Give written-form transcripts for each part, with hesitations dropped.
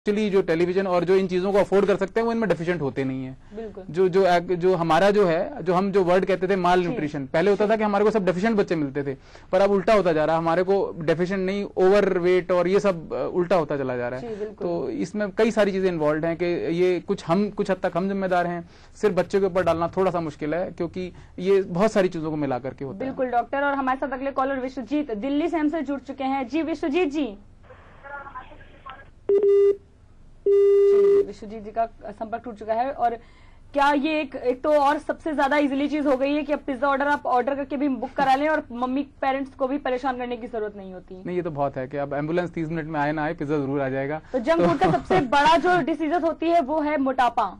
Actually जो television और जो इन चीजों को अफोर्ड कर सकते हैं वो इनमें डेफिशिएंट होते नहीं है। बिल्कुल। जो हमारा जो है, जो हम जो वर्ड कहते थे माल न्यूट्रिशन, पहले होता था कि हमारे को सब डेफिशिएंट बच्चे मिलते थे, पर अब उल्टा होता जा रहा है, हमारे को डेफिशिएंट नहीं, ओवर वेट और ये सब उल्टा होता चला जा रहा है। तो इसमें कई सारी चीजें इन्वॉल्व हैं कि ये कुछ हद तक हम जिम्मेदार हैं, सिर्फ बच्चों के ऊपर डालना थोड़ा सा मुश्किल है, क्योंकि ये बहुत सारी चीजों को मिला करके होता है। बिल्कुल डॉक्टर। और हमारे साथ अगले कॉलर विश्वजीत दिल्ली से हमसे जुड़ चुके हैं। जी विश्वजीत जी। विश्वजीत जी का संपर्क टूट चुका है। और क्या ये एक तो और सबसे ज्यादा इजीली चीज हो गई है कि अब पिज्जा ऑर्डर आप ऑर्डर करके भी बुक करा लें और मम्मी पेरेंट्स को भी परेशान करने की जरूरत नहीं होती। नहीं, ये तो बहुत है कि अब एम्बुलेंस 30 मिनट में आए ना आए, पिज्जा जरूर आ जाएगा। तो जंक फूड का सबसे बड़ा जो डिसीज होती है वो है मोटापा,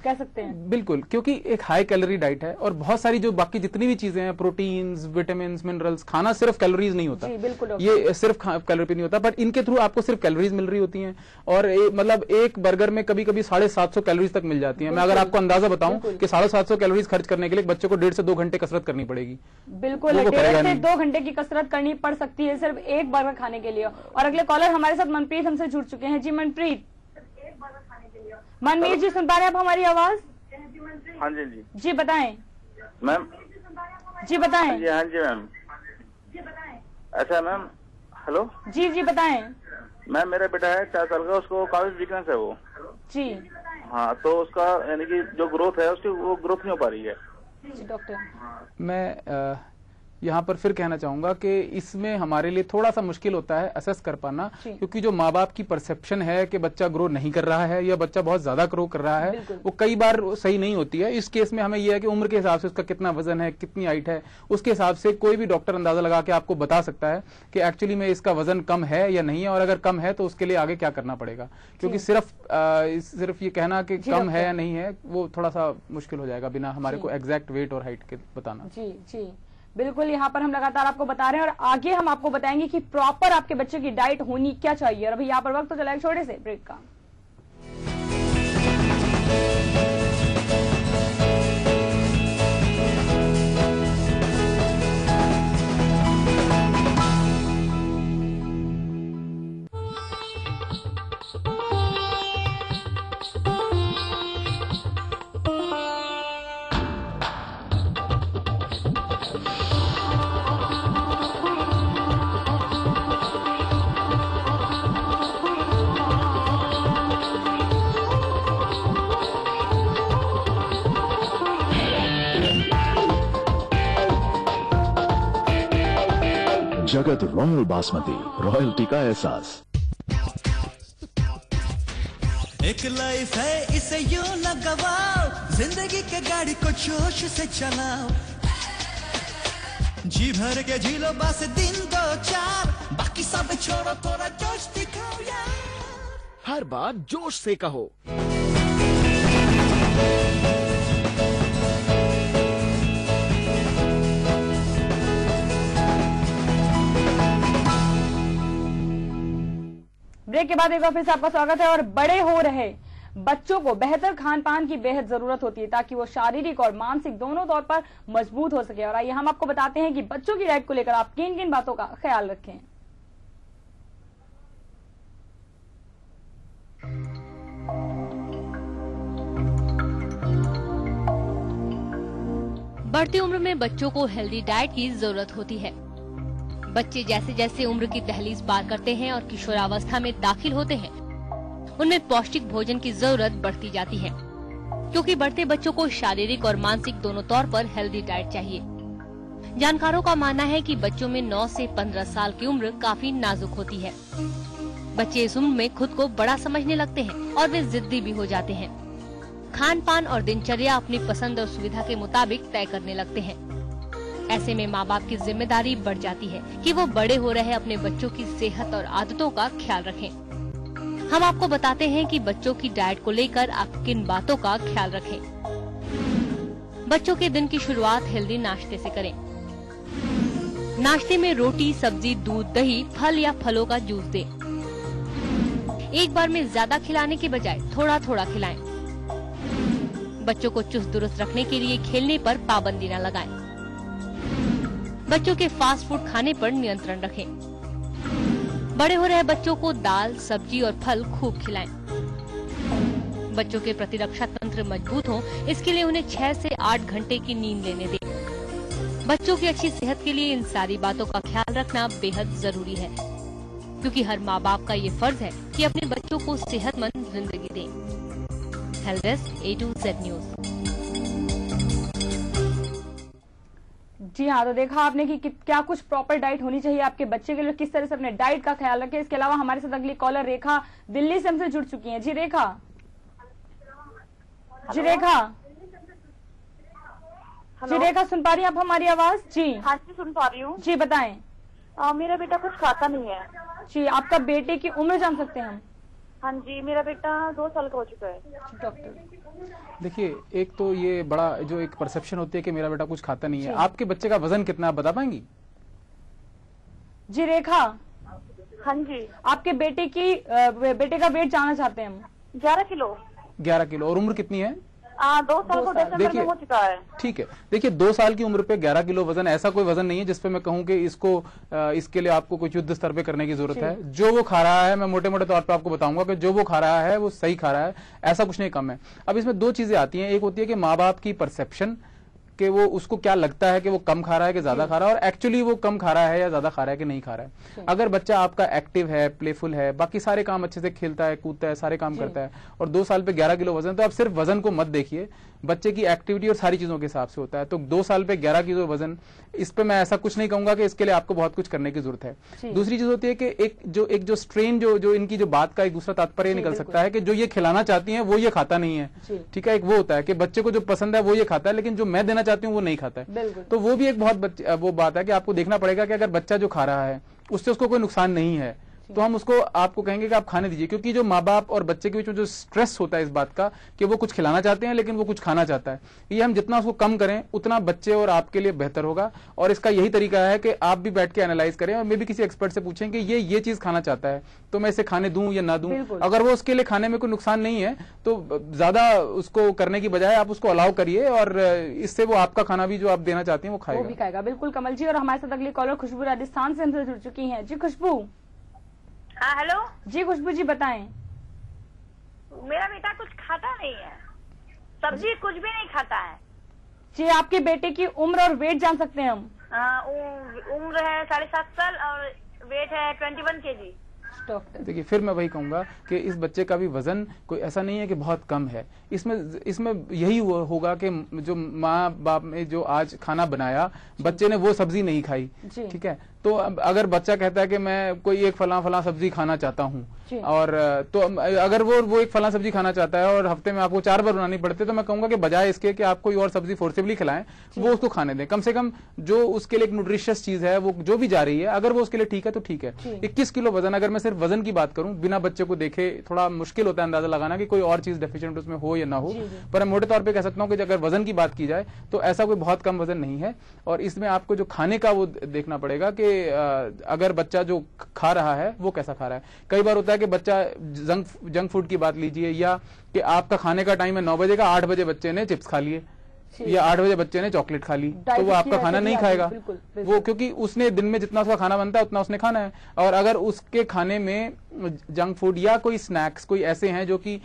कह सकते हैं। बिल्कुल, क्योंकि एक हाई कैलोरी डाइट है और बहुत सारी जो बाकी जितनी भी चीजें हैं, प्रोटीन्स, विटामिन, मिनरल्स, खाना सिर्फ कैलोरीज नहीं होता। जी, बिल्कुल। ये सिर्फ कैलोरी पे नहीं होता, बट इनके थ्रू आपको सिर्फ कैलोरीज मिल रही होती हैं। और मतलब एक बर्गर में कभी कभी 750 कैलोरीज तक मिल जाती है। मैं अगर आपको अंदाजा बताऊं कि 750 कैलोरीज खर्च करने के लिए बच्चे को 1.5 से 2 घंटे कसरत करनी पड़ेगी। बिल्कुल, 1.5 से 2 घंटे की कसरत करनी पड़ सकती है सिर्फ एक बर्गर खाने के लिए। और अगले कॉलर हमारे साथ मनप्रीत हमसे जुड़ चुके हैं। जी मनप्रीत। मनमीत जी, सुन पा रहे हैं आप हमारी आवाज? हाँ जी जी जी बताएं मैम। जी बताएं। हाँ जी मैम। अच्छा मैम, हेलो। जी जी बताएं। मैम, मेरा बेटा है 4 साल का, उसको काफी वीकनेस है वो। जी हाँ, तो उसका यानी कि जो ग्रोथ है उसकी, वो ग्रोथ नहीं हो पा रही है। जी डॉक्टर। मैं यहाँ पर फिर कहना चाहूंगा कि इसमें हमारे लिए थोड़ा सा मुश्किल होता है असेस कर पाना, क्योंकि जो माँ बाप की परसेप्शन है कि बच्चा ग्रो नहीं कर रहा है या बच्चा बहुत ज्यादा ग्रो कर रहा है, वो कई बार सही नहीं होती है। इस केस में हमें यह है कि उम्र के हिसाब से उसका कितना वजन है, कितनी हाइट है, उसके हिसाब से कोई भी डॉक्टर अंदाजा लगा के आपको बता सकता है कि एक्चुअली में इसका वजन कम है या नहीं है, और अगर कम है तो उसके लिए आगे क्या करना पड़ेगा। क्योंकि सिर्फ ये कहना कि कम है या नहीं है वो थोड़ा सा मुश्किल हो जाएगा बिना हमारे को एग्जैक्ट वेट और हाइट के बताना। जी जी बिल्कुल, यहाँ पर हम लगातार आपको बता रहे हैं और आगे हम आपको बताएंगे कि प्रॉपर आपके बच्चे की डाइट होनी क्या चाहिए। और अभी यहाँ पर वक्त तो चला एक छोटे से ब्रेक का। जगत रॉयल बासमती, रॉयल्टी का एहसास। एक लाइफ है इसे यूं न गवाओ, जिंदगी के गाड़ी को जोश से चलाओ, जी भर के जी लो बस दिन 2-4, बाकी सब छोड़ो, थोड़ा जोश दिखाओ यार। हर बात जोश से कहो। ब्रेक के बाद एक बार फिर से आपका स्वागत है। और बड़े हो रहे बच्चों को बेहतर खान पान की बेहद जरूरत होती है ताकि वो शारीरिक और मानसिक दोनों तौर पर मजबूत हो सके। और आइए हम आपको बताते हैं कि बच्चों की डाइट को लेकर आप किन किन बातों का ख्याल रखें। बढ़ती उम्र में बच्चों को हेल्दी डाइट की जरूरत होती है। बच्चे जैसे जैसे उम्र की दहलीज पार करते हैं और किशोरावस्था में दाखिल होते हैं, उनमें पौष्टिक भोजन की जरूरत बढ़ती जाती है, क्योंकि बढ़ते बच्चों को शारीरिक और मानसिक दोनों तौर पर हेल्दी डाइट चाहिए। जानकारों का मानना है कि बच्चों में 9 से 15 साल की उम्र काफी नाजुक होती है। बच्चे इस उम्र में खुद को बड़ा समझने लगते हैं और वे जिद्दी भी हो जाते हैं। खान पान और दिनचर्या अपनी पसंद और सुविधा के मुताबिक तय करने लगते हैं। ऐसे में माँ बाप की जिम्मेदारी बढ़ जाती है कि वो बड़े हो रहे अपने बच्चों की सेहत और आदतों का ख्याल रखें। हम आपको बताते हैं कि बच्चों की डाइट को लेकर आप किन बातों का ख्याल रखें। बच्चों के दिन की शुरुआत हेल्दी नाश्ते से करें। नाश्ते में रोटी, सब्जी, दूध, दही, फल या फलों का जूस दें। एक बार में ज्यादा खिलाने के बजाय थोड़ा थोड़ा खिलाएं। बच्चों को चुस्त दुरुस्त रखने के लिए खेलने पर पाबंदी न लगाएं। बच्चों के फास्ट फूड खाने पर नियंत्रण रखें। बड़े हो रहे बच्चों को दाल, सब्जी और फल खूब खिलाएं। बच्चों के प्रतिरक्षा तंत्र मजबूत हो, इसके लिए उन्हें 6 से 8 घंटे की नींद लेने दें। बच्चों की अच्छी सेहत के लिए इन सारी बातों का ख्याल रखना बेहद जरूरी है, क्योंकि हर माँ बाप का ये फर्ज है कि अपने बच्चों को सेहतमंद जिंदगी दें। Health desk A to Z news. जी हाँ, तो देखा आपने कि क्या कुछ प्रॉपर डाइट होनी चाहिए आपके बच्चे के लिए, किस तरह से अपने डाइट का ख्याल रखें। इसके अलावा हमारे साथ अगली कॉलर रेखा दिल्ली से हमसे जुड़ चुकी हैं। जी रेखा, जी रेखा, जी रेखा, सुन पा रही हैं आप हमारी आवाज? जी हाँ जी, सुन पा रही हूँ। जी बताएं। मेरा बेटा कुछ खाता नहीं है। जी, आपका बेटे की उम्र जान सकते हैं हम? हाँ जी, मेरा बेटा 2 साल का हो चुका है। डॉक्टर, देखिए, एक तो ये बड़ा जो एक परसेप्शन होती है कि मेरा बेटा कुछ खाता नहीं है। आपके बच्चे का वजन कितना, आप बता पाएंगी? जी रेखा, हाँ जी, आपके बेटे का वेट जानना चाहते हैं हम। 11 किलो। 11 किलो। और उम्र कितनी है? 2 साल को दिसंबर में हो चुका है। ठीक है, देखिए 2 साल की उम्र पे 11 किलो वजन ऐसा कोई वजन नहीं है जिसपे मैं कहूं कि इसके लिए आपको कुछ युद्ध स्तर पे करने की जरूरत है। जो वो खा रहा है, मैं मोटे मोटे तौर पे आपको बताऊंगा कि जो वो खा रहा है वो सही खा रहा है, ऐसा कुछ नहीं कम है। अब इसमें 2 चीजें आती हैं। एक होती है कि माँ बाप की परसेप्शन कि वो उसको क्या लगता है कि वो कम खा रहा है कि ज्यादा खा रहा है, और एक्चुअली वो कम खा रहा है या ज्यादा खा रहा है कि नहीं खा रहा है। अगर बच्चा आपका एक्टिव है, प्लेफुल है, बाकी सारे काम अच्छे से खेलता है, कूदता है, सारे काम करता है, और 2 साल पे 11 किलो वजन, तो आप सिर्फ वजन को मत देखिए, बच्चे की एक्टिविटी और सारी चीजों के हिसाब से होता है। तो 2 साल पे 11 किलो वजन, इस पे मैं ऐसा कुछ नहीं कहूंगा कि इसके लिए आपको बहुत कुछ करने की जरूरत है। दूसरी चीज होती है कि एक जो स्ट्रेन जो इनकी जो बात का एक दूसरा तात्पर्य निकल सकता है कि जो ये खिलाना चाहती है वो ये खाता नहीं है। ठीक है, एक वो होता है कि बच्चे को जो पसंद है वो ये खाता है, लेकिन जो मैं देना चाहती हूँ वो नहीं खाता है। तो वो भी एक बहुत वो बात है कि आपको देखना पड़ेगा कि अगर बच्चा जो खा रहा है उससे उसको कोई नुकसान नहीं है तो हम उसको आपको कहेंगे कि आप खाने दीजिए। क्योंकि जो माँ बाप और बच्चे के बीच में जो स्ट्रेस होता है इस बात का कि वो कुछ खिलाना चाहते हैं लेकिन वो कुछ खाना चाहता है, ये हम जितना उसको कम करें उतना बच्चे और आपके लिए बेहतर होगा। और इसका यही तरीका है कि आप भी बैठ के एनालाइज करें और मे भी किसी एक्सपर्ट से पूछें कि ये चीज खाना चाहता है तो मैं इसे खाने दूं या ना दूं। अगर वो उसके लिए खाने में कोई नुकसान नहीं है तो ज्यादा उसको करने की बजाय आप उसको अलाउ करिए, और इससे वो आपका खाना भी जो आप देना चाहते हैं वो खाएगा। वो भी खाएगा। बिल्कुल कमल जी, और हमारे साथ अगली कॉलर खुशबू राजस्थान से हमसे जुड़ चुकी हैं। जी खुशबू। हाँ हेलो जी खुशबू जी बताएं। मेरा बेटा कुछ खाता नहीं है, सब्जी कुछ भी नहीं खाता है। जी, आपके बेटे की उम्र और वेट जान सकते हैं हम? उम्र है 7.5 साल और वेट है 21 kg। देखिए, फिर मैं वही कहूंगा कि इस बच्चे का भी वजन कोई ऐसा नहीं है कि बहुत कम है। इसमें यही होगा कि जो माँ बाप ने जो आज खाना बनाया, बच्चे ने वो सब्जी नहीं खाई। ठीक है, तो अगर बच्चा कहता है कि मैं कोई एक फला सब्जी खाना चाहता हूँ, और तो अगर वो एक फला सब्जी खाना चाहता है और हफ्ते में आपको 4 बार बनानी पड़ती, तो मैं कहूंगा कि बजाय इसके कि आप कोई और सब्जी फोर्सिबली खिलाएं, वो उसको खाने दें। कम से कम जो उसके लिए एक न्यूट्रिशियस चीज है वो जो भी जा रही है, अगर वो उसके लिए ठीक है तो ठीक है। 21 किलो वजन, अगर मैं सिर्फ वजन की बात करूं बिना बच्चे को देखे, थोड़ा मुश्किल होता है अंदाजा लगाना कि कोई और चीज डेफिशिएंट उसमें हो या ना हो, पर मैं मोटे तौर पे कह सकता हूं कि अगर वजन की बात की जाए तो ऐसा कोई बहुत कम वजन नहीं है। और इसमें आपको जो खाने का वो देखना पड़ेगा कि अगर बच्चा जो खा रहा है वो कैसा खा रहा है। कई बार होता है कि बच्चा जंक फूड की बात लीजिए, या कि आपका खाने का टाइम है 9 बजे का, 8 बजे बच्चे ने चिप्स खा लिए या 8 बजे बच्चे ने चॉकलेट खा ली, तो वो आपका खाना नहीं खाएगा। वो क्योंकि उसने दिन में जितना उसका खाना बनता है उतना उसने खाना है। और अगर उसके खाने में जंक फूड या कोई स्नैक्स कोई ऐसे हैं जो कि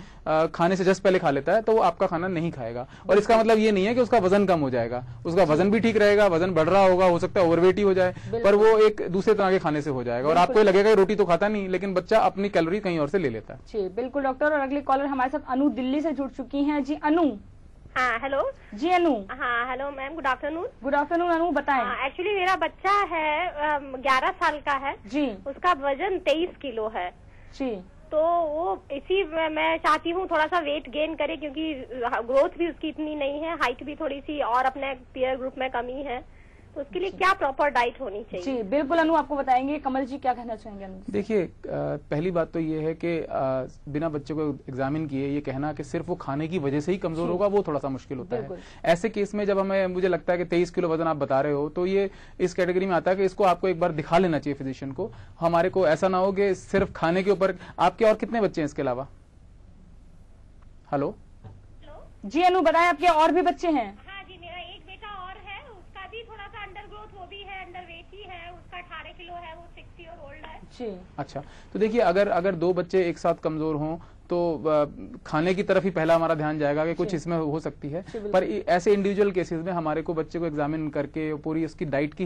खाने से जस्ट पहले खा लेता है, तो वो आपका खाना नहीं खाएगा। और इसका मतलब ये नहीं है कि उसका वजन कम हो जाएगा, उसका वजन भी ठीक रहेगा, वजन बढ़ रहा होगा, हो सकता है ओवरवेट ही हो जाए, पर वो एक दूसरे तरह के खाने से हो जाएगा। और आपको लगेगा रोटी तो खाता नहीं, लेकिन बच्चा अपनी कैलोरी कहीं और से ले लेता है। जी बिल्कुल डॉक्टर। और अगली कॉलर हमारे साथ अनु दिल्ली से जुड़ चुकी है। जी अनु। हाँ हेलो। जी अनु। हाँ hello ma'am, good afternoon. Good afternoon Anu, बताएं। एक्चुअली मेरा बच्चा है 11 साल का है जी, उसका वजन 23 किलो है जी। तो वो इसी मैं चाहती हूँ थोड़ा सा वेट गेन करे, क्योंकि ग्रोथ भी उसकी इतनी नहीं है, हाइट भी थोड़ी सी और अपने पीयर ग्रुप में कमी है, तो उसके लिए क्या प्रॉपर डाइट होनी चाहिए? जी बिल्कुल अनु, आपको बताएंगे। कमल जी क्या कहना चाहेंगे अनु? देखिए, पहली बात तो ये है कि बिना बच्चे को एग्जामिन किए ये कहना कि सिर्फ वो खाने की वजह से ही कमजोर होगा, वो थोड़ा सा मुश्किल होता है। ऐसे केस में जब मुझे लगता है कि 23 किलो वजन आप बता रहे हो, तो ये इस कैटेगरी में आता है कि इसको आपको एक बार दिखा लेना चाहिए फिजिशियन को। हमारे को ऐसा ना हो कि सिर्फ खाने के ऊपर। आपके और कितने बच्चे हैं इसके अलावा? हेलो जी अनु, बताएं आपके और भी बच्चे हैं? हाँ जी, मेरा एक बेटा और है, उसका भी थोड़ा सा अंडर ग्रोथ, वो भी है अंडर वेट ही है, उसका 18 किलो है, वो 6 ईयर ओल्ड है। जी अच्छा, तो देखिए अगर दो बच्चे एक साथ कमजोर हों तो खाने की तरफ ही पहला हमारा ध्यान जाएगा कि कुछ इसमें हो सकती है, पर ऐसे इंडिविजुअल केसेस में हमारे को बच्चे को एग्जामिन करके पूरी उसकी डाइट की